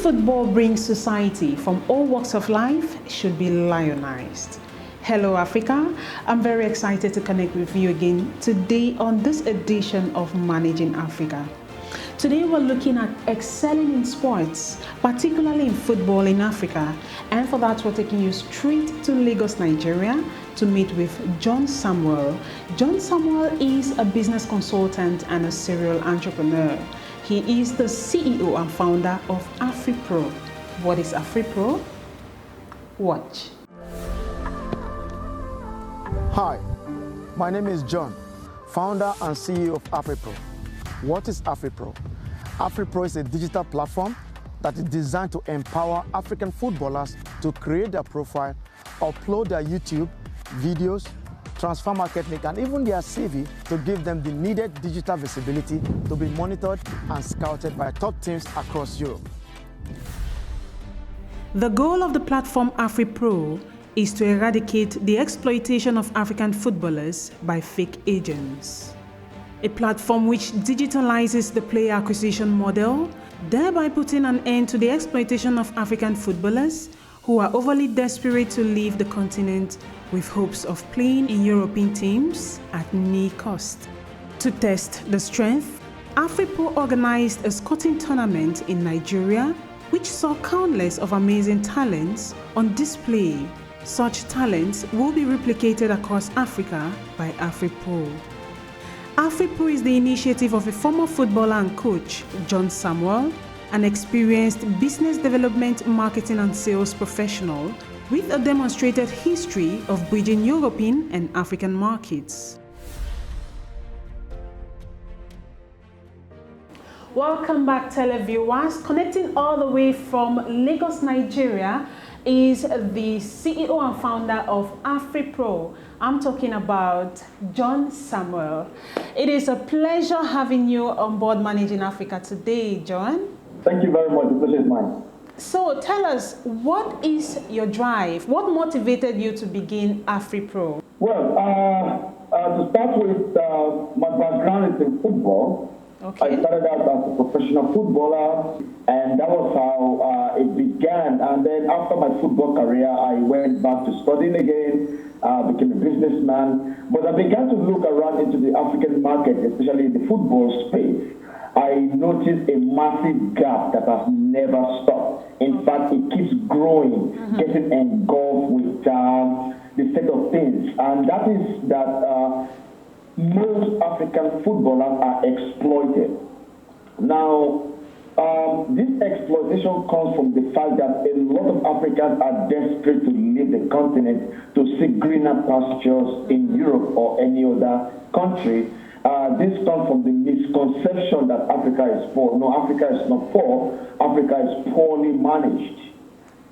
football brings society from all walks of life should be lionized. Hello Africa, I'm very excited to connect with you again today on this edition of Managing Africa. Today we're looking at excelling in sports, particularly in football in Africa, and for that we're taking you straight to Lagos, Nigeria to meet with John Samuel. John Samuel is a business consultant and a serial entrepreneur. He is the CEO and founder of Afripro. What is Afripro? Watch. Hi, my name is John, founder and CEO of Afripro. What is Afripro? Afripro is a digital platform that is designed to empower African footballers to create their profile, upload their YouTube videos, transfer marketing, and even their CV to give them the needed digital visibility to be monitored and scouted by top teams across Europe. The goal of the platform Afripro is to eradicate the exploitation of African footballers by fake agents. A platform which digitalizes the player acquisition model, thereby putting an end to the exploitation of African footballers who are overly desperate to leave the continent with hopes of playing in European teams at no cost. To test the strength, Afripro organized a scouting tournament in Nigeria which saw countless of amazing talents on display. Such talents will be replicated across Africa by Afripro. Afripro is the initiative of a former footballer and coach, John Samuel, an experienced business development, marketing and sales professional with a demonstrated history of bridging European and African markets. Welcome back, televiewers. Connecting all the way from Lagos, Nigeria is the CEO and founder of Afripro. I'm talking about John Samuel. It is a pleasure having you on board Managing Africa today, John. Thank you very much. The pleasure is mine. So tell us, what is your drive? What motivated you to begin Afripro? Well, to start with, my background is in football. Okay. I started out as a professional footballer, and that was how it began. And then after my football career, I went back to studying again, became a businessman. But I began to look around into the African market, especially in the football space. I noticed a massive gap that has never stopped. In fact, it keeps growing, getting engulfed with the state of things. And that is that most African footballers are exploited. Now, this exploitation comes from the fact that a lot of Africans are desperate to leave the continent to seek greener pastures in Europe or any other country. This comes from the misconception that Africa is poor. No, Africa is not poor. Africa is poorly managed.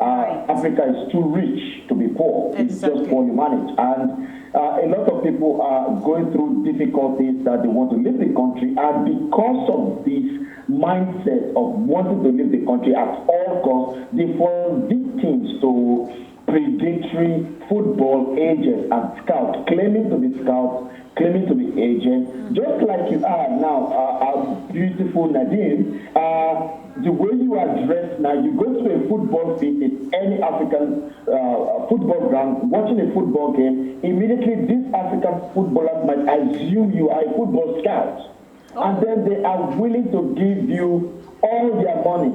Africa is too rich to be poor. Exactly. It's just poorly managed. And a lot of people are going through difficulties that they want to leave the country, and because of this mindset of wanting to leave the country at all costs, they fall victims to predatory football agents and scouts, claiming to be scouts, claiming to be agents, just like you are now, our beautiful Nadine. The way you are dressed now, you go to a football field in any African football ground, watching a football game, immediately these African footballers might assume you are a football scout. And then they are willing to give you all their money.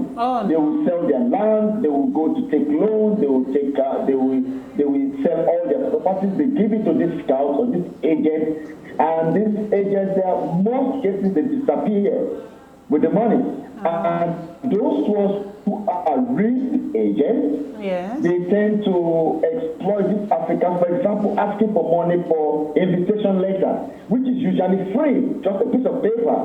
They will sell their land, they will go to take loans, they will take, they will sell all their properties, they give it to these scouts or these agents, and these agents, they are most cases they disappear with the money. And those ones who are real agents, they tend to exploit these Africans, for example, asking for money for invitation letter, which is usually free, just a piece of paper.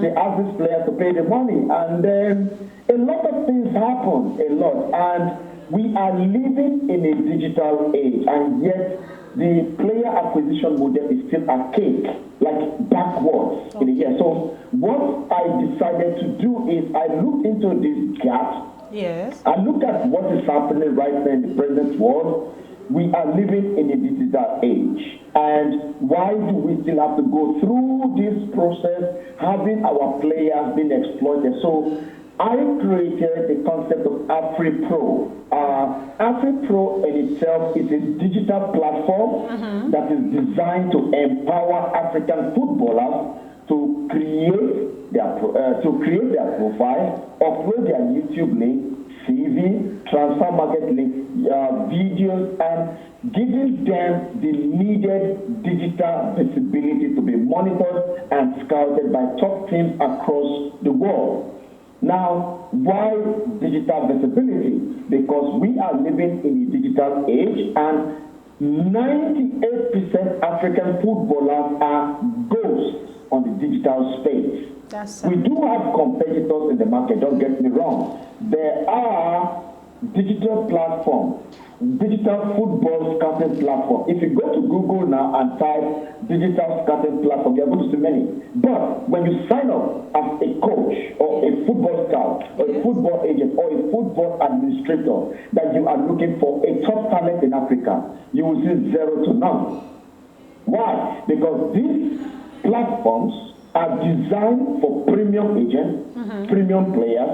They ask these players to pay the money, and then a lot of things happen, and we are living in a digital age, and yet the player acquisition model is still archaic, like backwards in the year. So what I decided to do is I looked into this gap. I looked at what is happening right now in the present world. We are living in a digital age. And why do we still have to go through this process, having our players being exploited? So I created the concept of Afripro. Afripro in itself is a digital platform that is designed to empower African footballers to create their profile, upload their YouTube link, CV, transfer market link, videos, and giving them the needed digital visibility to be monitored and scouted by top teams across the world. Now, why digital visibility? Because we are living in a digital age, and 98% African footballers are ghosts on the digital space. We do have competitors in the market, don't get me wrong. There are digital platforms, digital football scouting platform. If you go to Google now and type digital scouting platform, you're going to see many. But when you sign up as a coach or a football scout or a football agent or a football administrator that you are looking for a top talent in Africa, you will see 0 to none. Why? Because these platforms are designed for premium agents, premium players,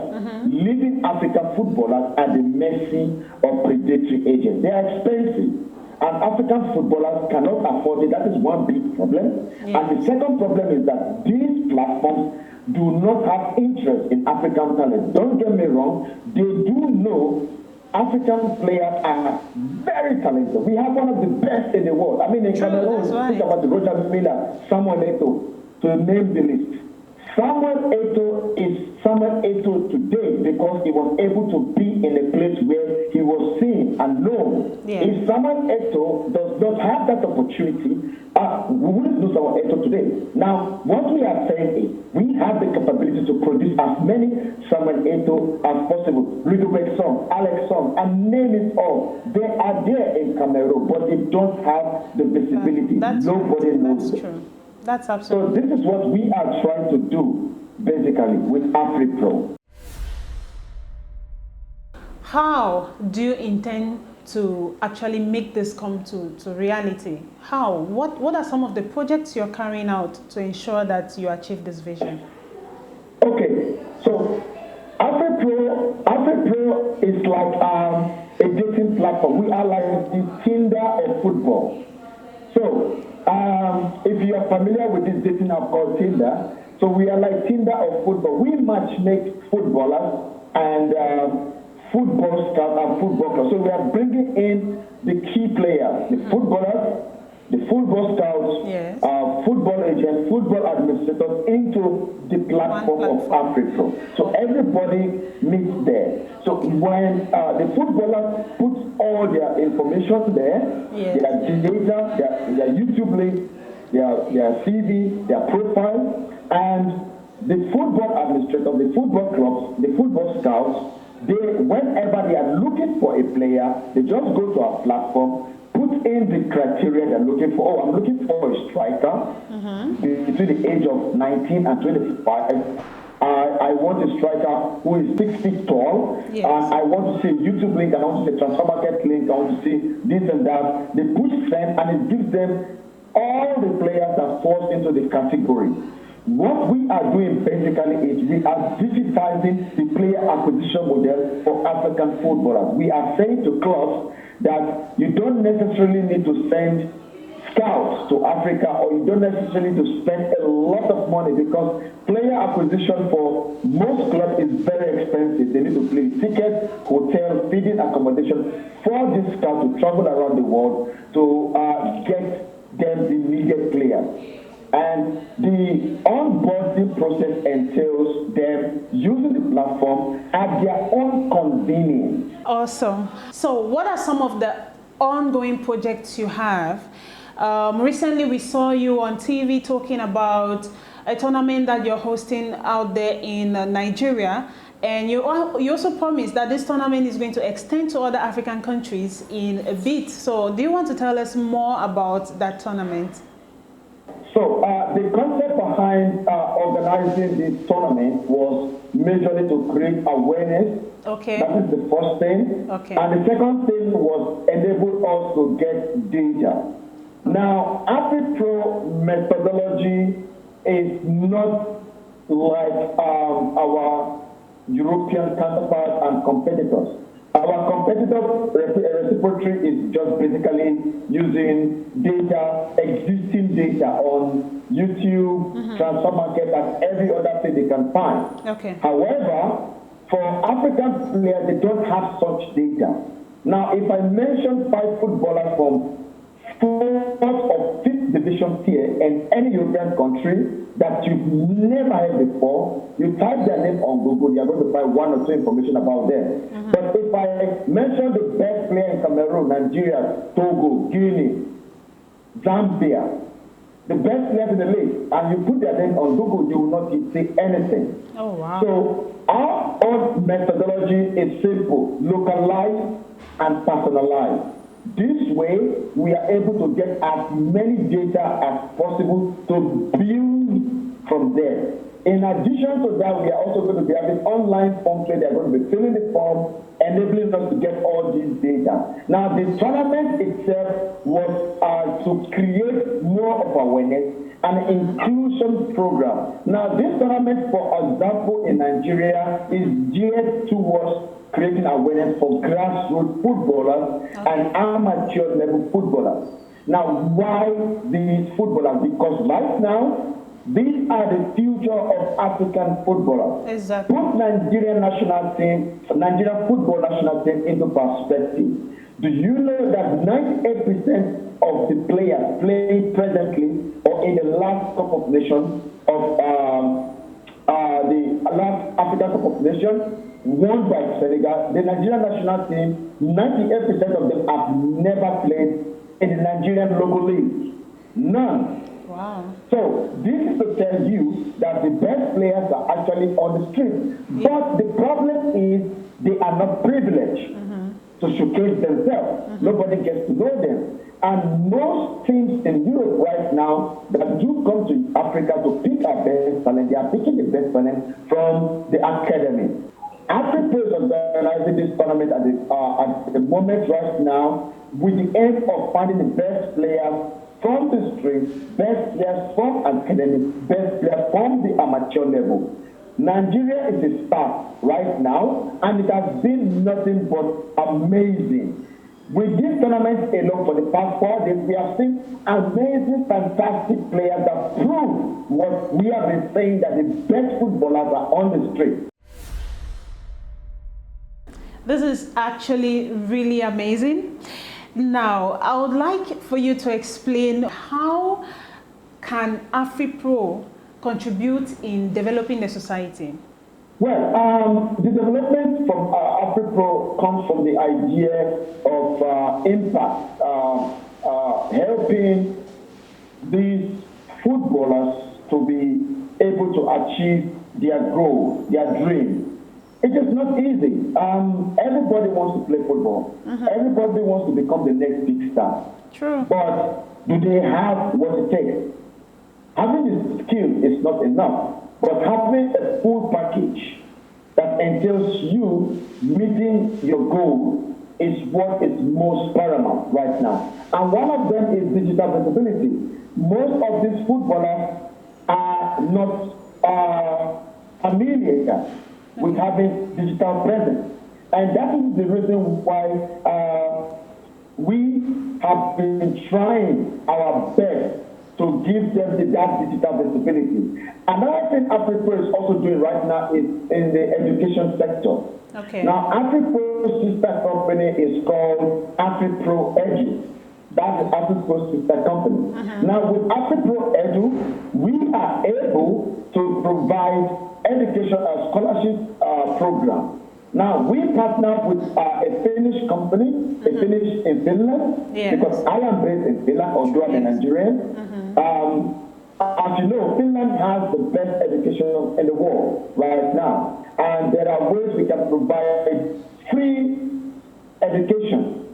leaving African footballers at the mercy of predatory agents. They are expensive, and African footballers cannot afford it. That is one big problem. Yes. And the second problem is that these platforms do not have interest in African talent. Don't get me wrong, they do know African players are very talented. We have one of the best in the world. I mean, in Cameroon, think about Roger Miller, Samuel Eto'o, to name the list. Samuel Eto'o is Samuel Eto'o today because he was able to be in a place where he was seen and known. Yeah. If Samuel Eto'o does not have that opportunity, we wouldn't do Samuel Eto'o today. Now, what we are saying is we have the capability to produce as many Samuel Eto'o as possible. Rigobert Song, Alex Song, and name it all. They are there in Cameroon, but they don't have the visibility. Nobody knows it. True. That's absolutely. So this is what we are trying to do, basically, with Afripro. How do you intend to actually make this come to reality? How? What are some of the projects you're carrying out to ensure that you achieve this vision? Okay, so Afripro is like a dating platform. We are like the Tinder of football. So, if you are familiar with this dating app called Tinder, so we are like Tinder of football. We match make footballers and football scouts and football clubs. So we are bringing in the key players, the footballers, the football scouts, yes, football agents, football administrators into the platform of Afripro. So everybody meets there. So when the footballers put all their information there, yes, their data, their YouTube link, their CV, their profile, and the football administrators, the football clubs, the football scouts, whenever they are looking for a player, they just go to our platform, put in the criteria they're looking for. Oh, I'm looking for a striker between the age of 19 and 25. I want a striker who is 6 feet tall. Yes. And I want to see YouTube link, I want to see transfer market link, I want to see this and that. They push send and it gives them all the players that falls into the category. What we are doing basically is we are digitizing the player acquisition model for African footballers. We are saying to clubs that you don't necessarily need to send scouts to Africa, or you don't necessarily need to spend a lot of money, because player acquisition for most clubs is very expensive. They need to pay tickets, hotel, feeding, accommodation for this scout to travel around the world to get them the needed players. And the onboarding process entails them using the platform at their own convenience. Awesome. So what are some of the ongoing projects you have? Recently we saw you on TV talking about a tournament that you're hosting out there in Nigeria. And you also promised that this tournament is going to extend to other African countries in a bit. So do you want to tell us more about that tournament? So the concept behind organizing this tournament was majorly to create awareness. Okay. That is the first thing. Okay. And the second thing was enable us to get data. Now, Afripro methodology is not like our European counterparts and competitors. Our competitor reciprocity is just basically using data, existing data on YouTube, transfer market, and every other thing they can find. Okay. However, for African players, they don't have such data. Now, if I mention 5 footballers from 4th or 5th division tier in any European country that you've never heard before, you type their name on Google, you're going to find 1 or 2 information about them. But if I mention the best player in Cameroon, Nigeria, Togo, Guinea, Zambia, the best players in the league, and you put their name on Google, you will not see anything. Oh, wow. So our own methodology is simple, localized and personalized. This way, we are able to get as many data as possible to build from there. In addition to that, we are also going to be having online form where they are going to be filling the form, enabling us to get all these data. Now, the tournament itself was to create more of awareness and inclusion program. Now, this tournament, for example, in Nigeria, is geared towards creating awareness for grassroots footballers and amateur level footballers. Now, why these footballers? Because right now, these are the future of African footballers. Exactly. Put Nigerian football national team into perspective. Do you know that 98% of the players playing presently or in the last Cup of Nations of the last African Cup of Nations won by Senegal, the Nigerian national team, 98% of them have never played in the Nigerian local league. None. Wow. So this is to tell you that the best players are actually on the street. But the problem is they are not privileged to showcase themselves. Nobody gets to know them. And most teams in Europe right now that do come to Africa to pick our best talent, they are picking the best talent from the academy. Afripro is organizing this tournament at the moment right now with the aim of finding the best players from the streets, best players from academy, best players from the amateur level. Nigeria is a star right now, and it has been nothing but amazing. With this tournament alone for the past 4 days, we have seen amazing, fantastic players that prove what we have been saying, that the best footballers are on the street. This is actually really amazing. Now, I would like for you to explain how can Afripro contribute in developing the society? Well, the development from Afripro comes from the idea of impact, helping these footballers to be able to achieve their goal, their dream. It is not easy. Everybody wants to play football. Everybody wants to become the next big star. True. But do they have what it takes? Having the skill is not enough, but having a full package that entails you meeting your goal is what is most paramount right now. And one of them is digital visibility. Most of these footballers are not familiar with having digital presence. And that is the reason why we have been trying our best to give them that digital visibility. Another thing Afripro is also doing right now is in the education sector. Okay. Now, Afripro's sister company is called Afripro Edu. That is Afripro's sister company. Now, with Afripro Edu, we are able to provide education scholarship program. Now, we partner with a Finnish company, a Finnish in Finland, because I am based in Finland, although I'm a Nigerian. As you know, Finland has the best education in the world right now. And there are ways we can provide free education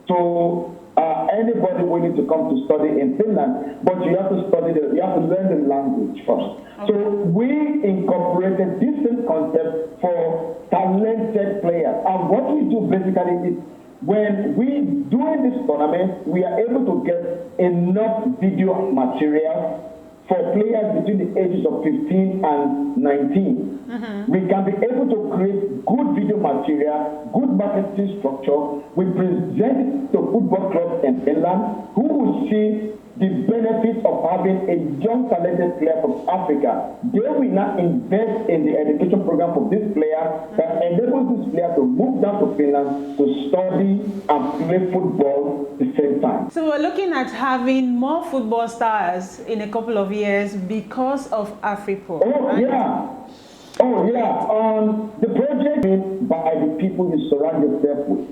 to anybody willing to come to study in Finland, but you have to you have to learn the language first. Okay. So we incorporated this same concept for talented players. And what we do basically is when we doing this tournament, we are able to get enough video material for players between the ages of 15 and 19. We can be able to create good video material, good marketing structure. We present to football clubs in Finland who will see the benefits of having a young talented player from Africa. They will now invest in the education program for this player that enables this player to move down to Finland to study and play football at the same time. So we're looking at having more football stars in a couple of years because of Afripro. Oh, right? yeah. Oh, yeah. The project is by the people you surround yourself with.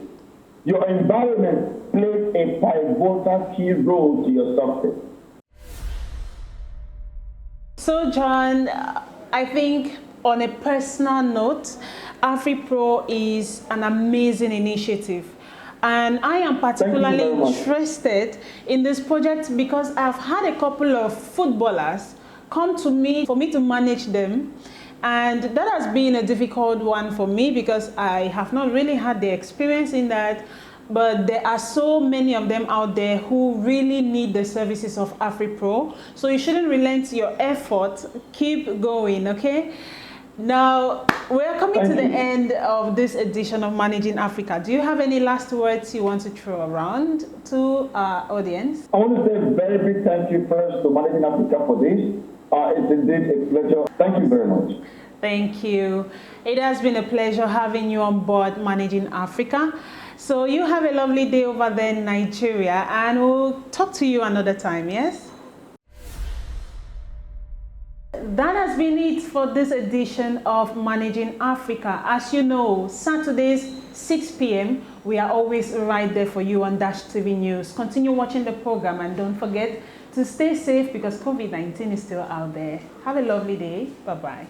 Your environment plays a pivotal key role to your success. So, John, I think on a personal note, Afripro is an amazing initiative. And I am particularly interested in this project because I've had a couple of footballers come to me for me to manage them. And that has been a difficult one for me because I have not really had the experience in that. But there are so many of them out there who really need the services of Afripro. So you shouldn't relent your effort. Keep going, okay? Now, we're coming to the end of this edition of Managing Africa. Do you have any last words you want to throw around to our audience? I want to say a very big thank you first to Managing Africa for this. It's indeed a pleasure. Thank you very much. Thank you. It has been a pleasure having you on board Managing Africa. So you have a lovely day over there in Nigeria, and we'll talk to you another time, yes? That has been it for this edition of Managing Africa. As you know, Saturdays, 6 p.m., we are always right there for you on Dash TV News. Continue watching the program and don't forget to stay safe because COVID-19 is still out there. Have a lovely day. Bye-bye.